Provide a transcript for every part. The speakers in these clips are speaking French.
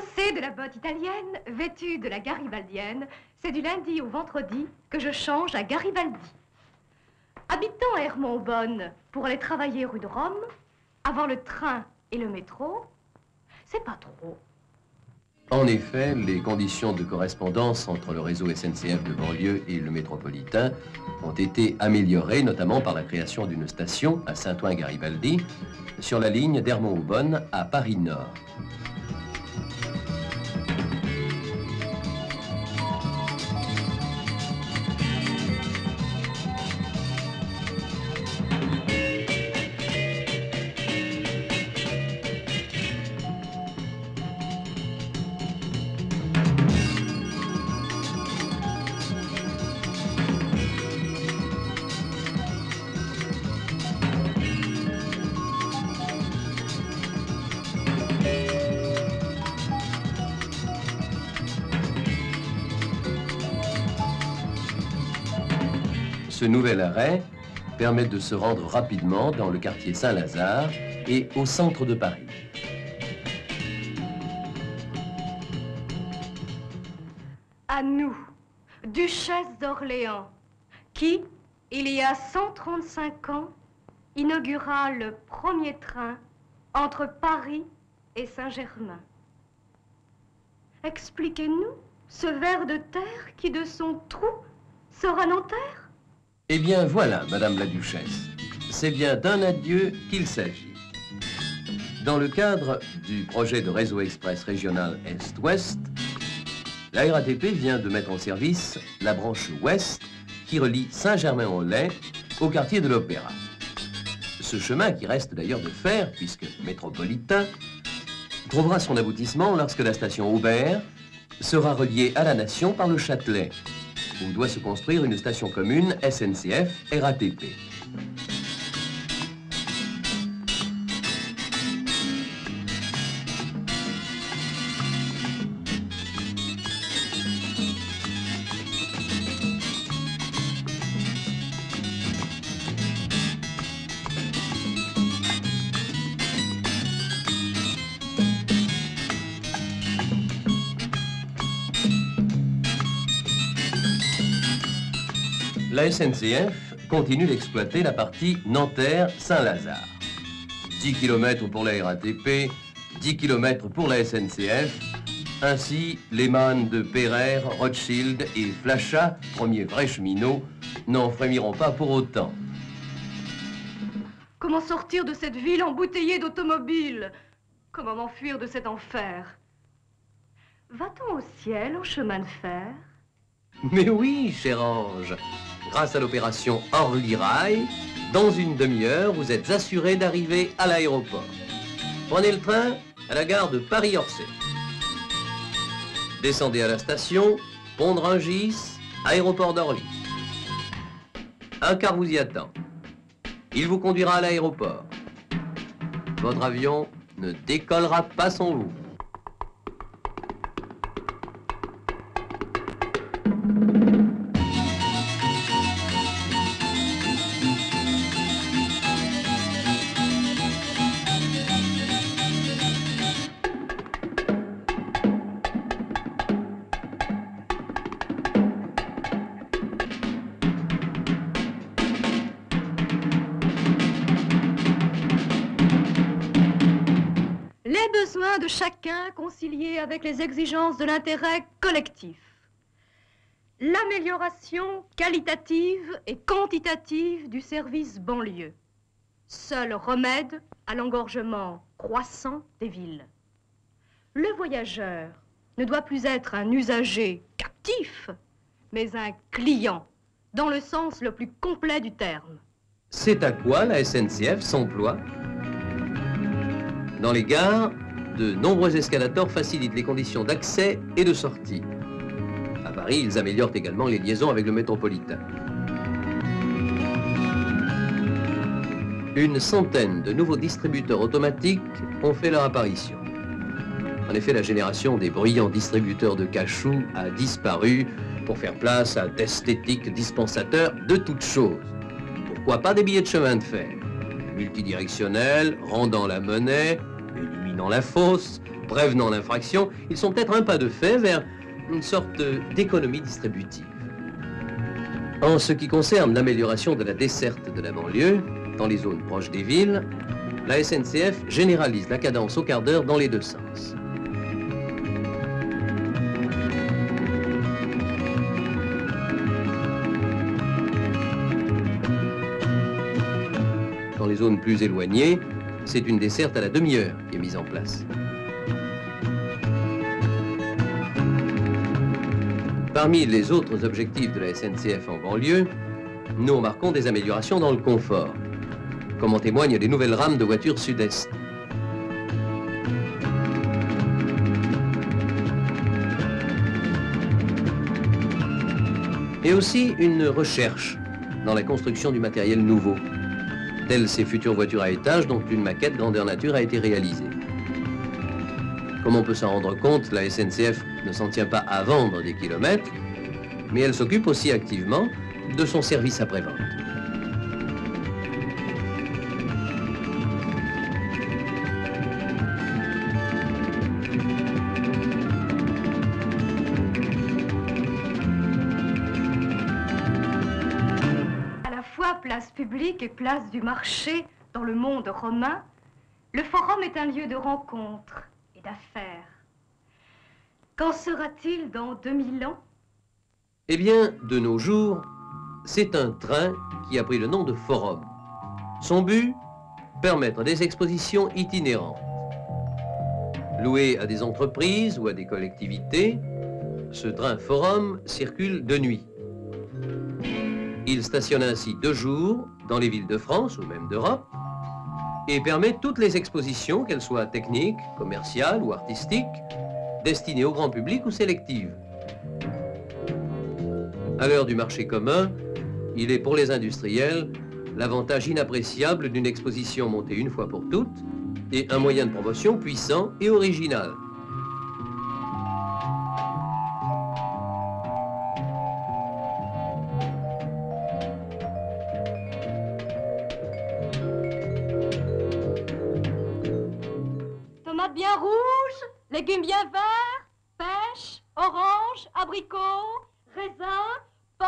Chaussée de la botte italienne, vêtue de la garibaldienne, c'est du lundi au vendredi que je change à Garibaldi. Habitant à Hermont-Bonne pour aller travailler rue de Rome, avoir le train et le métro, c'est pas trop. En effet, les conditions de correspondance entre le réseau SNCF de banlieue et le métropolitain ont été améliorées, notamment par la création d'une station à Saint-Ouen-Garibaldi sur la ligne d'Hermont-Bonne à Paris-Nord. Ce nouvel arrêt permet de se rendre rapidement dans le quartier Saint-Lazare et au centre de Paris. À nous, duchesse d'Orléans, qui, il y a 135 ans, inaugura le premier train entre Paris et Saint-Germain. Expliquez-nous ce ver de terre qui, de son trou, sera Nanterre. Eh bien voilà, Madame la Duchesse, c'est bien d'un adieu qu'il s'agit. Dans le cadre du projet de réseau express régional Est-Ouest, la RATP vient de mettre en service la branche ouest qui relie Saint-Germain-en-Laye au quartier de l'Opéra. Ce chemin, qui reste d'ailleurs de fer, puisque métropolitain, trouvera son aboutissement lorsque la station Aubert sera reliée à la Nation par le Châtelet, où doit se construire une station commune SNCF-RATP. La SNCF continue d'exploiter la partie Nanterre-Saint-Lazare. 10 km pour la RATP, 10 km pour la SNCF. Ainsi, les mannes de Pereire, Rothschild et Flachat, premiers vrais cheminots, n'en frémiront pas pour autant. Comment sortir de cette ville embouteillée d'automobiles? Comment m'enfuir de cet enfer? Va-t-on au ciel en chemin de fer? Mais oui, cher ange. Grâce à l'opération Orly-Rail, dans une demi-heure, vous êtes assuré d'arriver à l'aéroport. Prenez le train à la gare de Paris-Orsay. Descendez à la station, pont de Rungis, aéroport d'Orly. Un car vous y attend. Il vous conduira à l'aéroport. Votre avion ne décollera pas sans vous. De chacun concilié avec les exigences de l'intérêt collectif. L'amélioration qualitative et quantitative du service banlieue. Seul remède à l'engorgement croissant des villes. Le voyageur ne doit plus être un usager captif, mais un client, dans le sens le plus complet du terme. C'est à quoi la SNCF s'emploie. Dans les gares, de nombreux escalators facilitent les conditions d'accès et de sortie. À Paris, ils améliorent également les liaisons avec le métropolitain. Une centaine de nouveaux distributeurs automatiques ont fait leur apparition. En effet, la génération des bruyants distributeurs de cachous a disparu pour faire place à d'esthétiques dispensateurs de toutes choses. Pourquoi pas des billets de chemin de fer multidirectionnels, rendant la monnaie, éliminant la fausse, prévenant l'infraction, ils sont peut-être un pas de fait vers une sorte d'économie distributive. En ce qui concerne l'amélioration de la desserte de la banlieue, dans les zones proches des villes, la SNCF généralise la cadence au quart d'heure dans les deux sens. Dans les zones plus éloignées, c'est une desserte à la demi-heure qui est mise en place. Parmi les autres objectifs de la SNCF en banlieue, nous remarquons des améliorations dans le confort, comme en témoignent les nouvelles rames de voitures Sud-Est. Et aussi une recherche dans la construction du matériel nouveau, telles ces futures voitures à étages dont une maquette grandeur nature a été réalisée. Comme on peut s'en rendre compte, la SNCF ne s'en tient pas à vendre des kilomètres, mais elle s'occupe aussi activement de son service après-vente. À la fois place publique et place du marché dans le monde romain, le forum est un lieu de rencontre et d'affaires. Qu'en sera-t-il dans 2000 ans? Eh bien, de nos jours, c'est un train qui a pris le nom de forum. Son but, permettre des expositions itinérantes. Loué à des entreprises ou à des collectivités, ce train forum circule de nuit. Il stationne ainsi 2 jours dans les villes de France ou même d'Europe et permet toutes les expositions, qu'elles soient techniques, commerciales ou artistiques, destinées au grand public ou sélectives. À l'heure du marché commun, il est pour les industriels l'avantage inappréciable d'une exposition montée une fois pour toutes et un moyen de promotion puissant et original. Tomates bien rouges, légumes bien verts, pêche, oranges, abricots, raisins, pommes,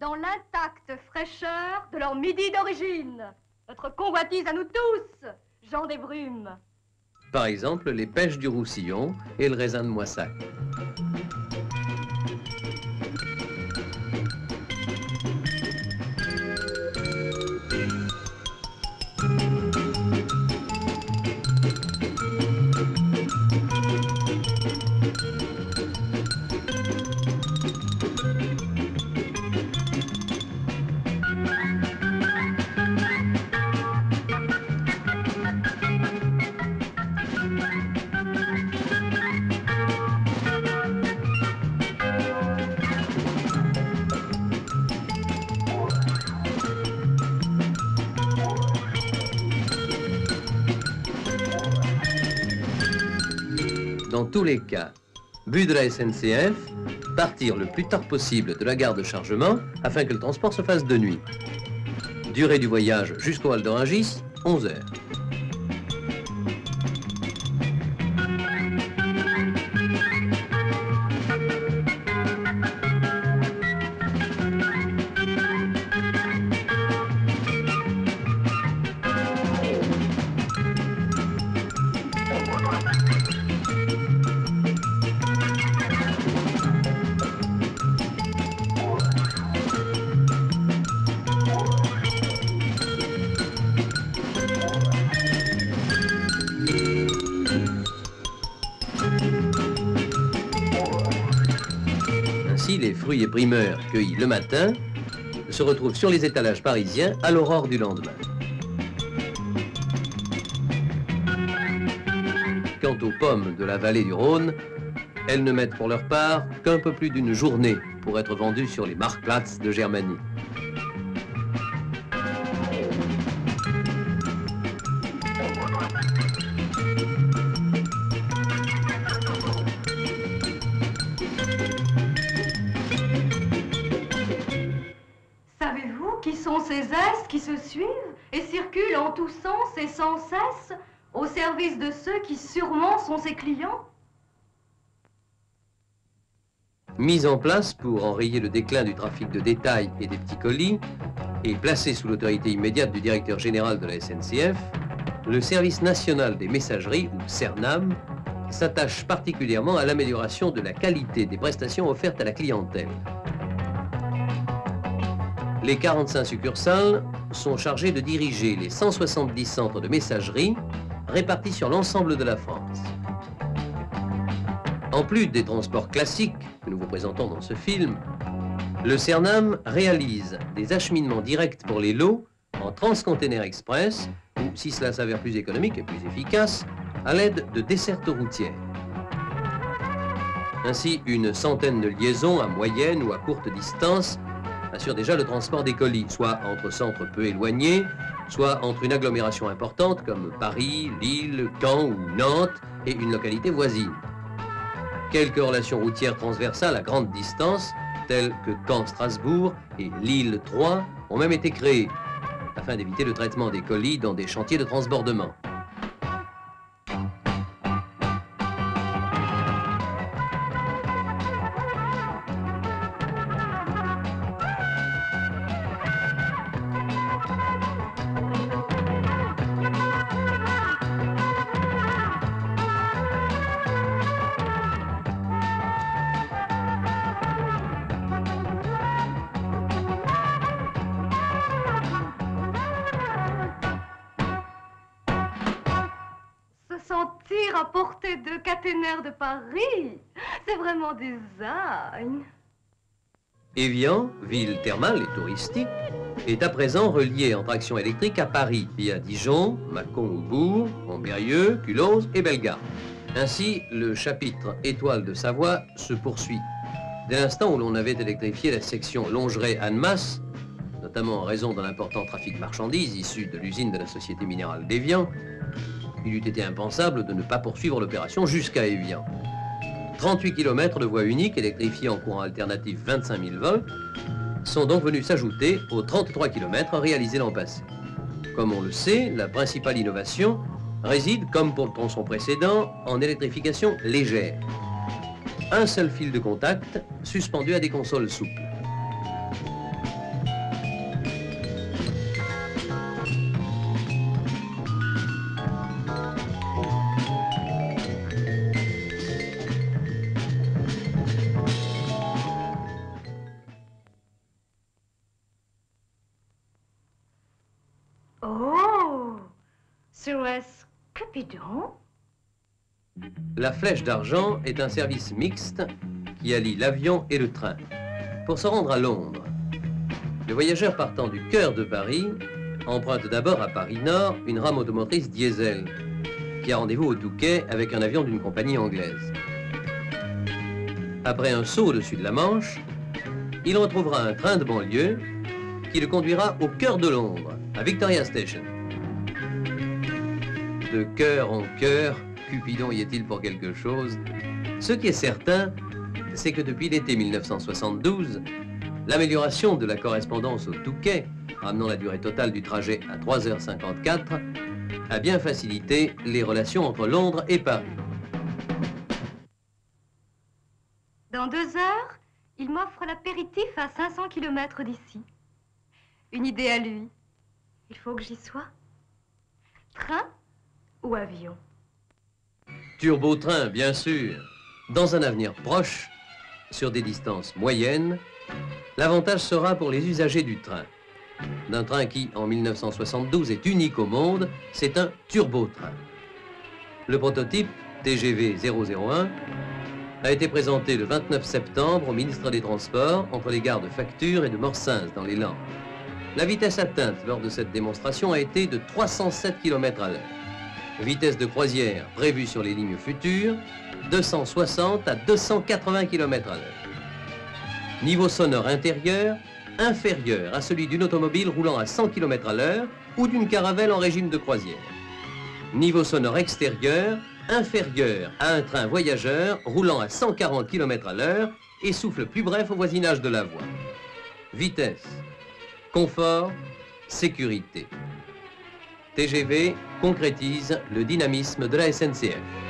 dans l'intacte fraîcheur de leur midi d'origine. Notre convoitise à nous tous, Jean des Brumes. Par exemple, les pêches du Roussillon et le raisin de Moissac. Dans tous les cas, but de la SNCF, partir le plus tard possible de la gare de chargement afin que le transport se fasse de nuit. Durée du voyage jusqu'au Val d'Orangis, 11 heures. Ainsi, les fruits et primeurs cueillis le matin se retrouvent sur les étalages parisiens à l'aurore du lendemain. Quant aux pommes de la vallée du Rhône, elles ne mettent pour leur part qu'un peu plus d'une journée pour être vendues sur les Marktplatz de Germanie. Savez-vous qui sont ces êtres qui se suivent et circulent en tous sens et sans cesse au service de ceux qui sûrement sont ses clients. Mise en place pour enrayer le déclin du trafic de détail et des petits colis, et placée sous l'autorité immédiate du directeur général de la SNCF, le Service national des messageries, ou CERNAM, s'attache particulièrement à l'amélioration de la qualité des prestations offertes à la clientèle. Les 45 succursales sont chargées de diriger les 170 centres de messagerie répartis sur l'ensemble de la France. En plus des transports classiques que nous vous présentons dans ce film, le CERNAM réalise des acheminements directs pour les lots en Transcontainer Express ou, si cela s'avère plus économique et plus efficace, à l'aide de dessertes routières. Ainsi, une centaine de liaisons à moyenne ou à courte distance assurent déjà le transport des colis, soit entre centres peu éloignés, soit entre une agglomération importante comme Paris, Lille, Caen ou Nantes et une localité voisine. Quelques relations routières transversales à grande distance, telles que Caen-Strasbourg et Lille-Troyes, ont même été créées, afin d'éviter le traitement des colis dans des chantiers de transbordement. Sentir à portée de caténaire de Paris, c'est vraiment design. Évian, ville thermale et touristique, est à présent reliée en traction électrique à Paris via Dijon, Mâcon ou Bourg, Montbérieux, Culose et Bellegarde. Ainsi, le chapitre Étoile de Savoie se poursuit. Dès l'instant où l'on avait électrifié la section Longeray-Annemasse, notamment en raison de l'important trafic de marchandises issu de l'usine de la Société minérale d'Évian, il eût été impensable de ne pas poursuivre l'opération jusqu'à Évian. 38 km de voies uniques électrifiées en courant alternatif 25 000 volts sont donc venus s'ajouter aux 33 km réalisés l'an passé. Comme on le sait, la principale innovation réside, comme pour le tronçon précédent, en électrification légère. Un seul fil de contact suspendu à des consoles souples. Oh, serait-ce Cupidon? La Flèche d'Argent est un service mixte qui allie l'avion et le train. Pour se rendre à Londres, le voyageur partant du cœur de Paris emprunte d'abord à Paris-Nord une rame automotrice diesel qui a rendez-vous au Touquet avec un avion d'une compagnie anglaise. Après un saut au-dessus de la Manche, il retrouvera un train de banlieue qui le conduira au cœur de Londres, à Victoria Station. De cœur en cœur, Cupidon y est-il pour quelque chose? Ce qui est certain, c'est que depuis l'été 1972, l'amélioration de la correspondance au Touquet, ramenant la durée totale du trajet à 3h54, a bien facilité les relations entre Londres et Paris. Dans 2 heures, il m'offre l'apéritif à 500 km d'ici. Une idée à lui. Il faut que j'y sois. Train ou avion? Turbotrain, bien sûr. Dans un avenir proche, sur des distances moyennes, l'avantage sera pour les usagers du train. D'un train qui, en 1972, est unique au monde, c'est un turbotrain. Le prototype, TGV 001, a été présenté le 29 septembre au ministre des Transports entre les gares de Facture et de Morsins dans les Landes. La vitesse atteinte lors de cette démonstration a été de 307 km à l'heure. Vitesse de croisière prévue sur les lignes futures, 260 à 280 km à l'heure. Niveau sonore intérieur, inférieur à celui d'une automobile roulant à 100 km à l'heure ou d'une caravelle en régime de croisière. Niveau sonore extérieur, inférieur à un train voyageur roulant à 140 km à l'heure et souffle plus bref au voisinage de la voie. Vitesse, confort, sécurité. TGV concrétise le dynamisme de la SNCF.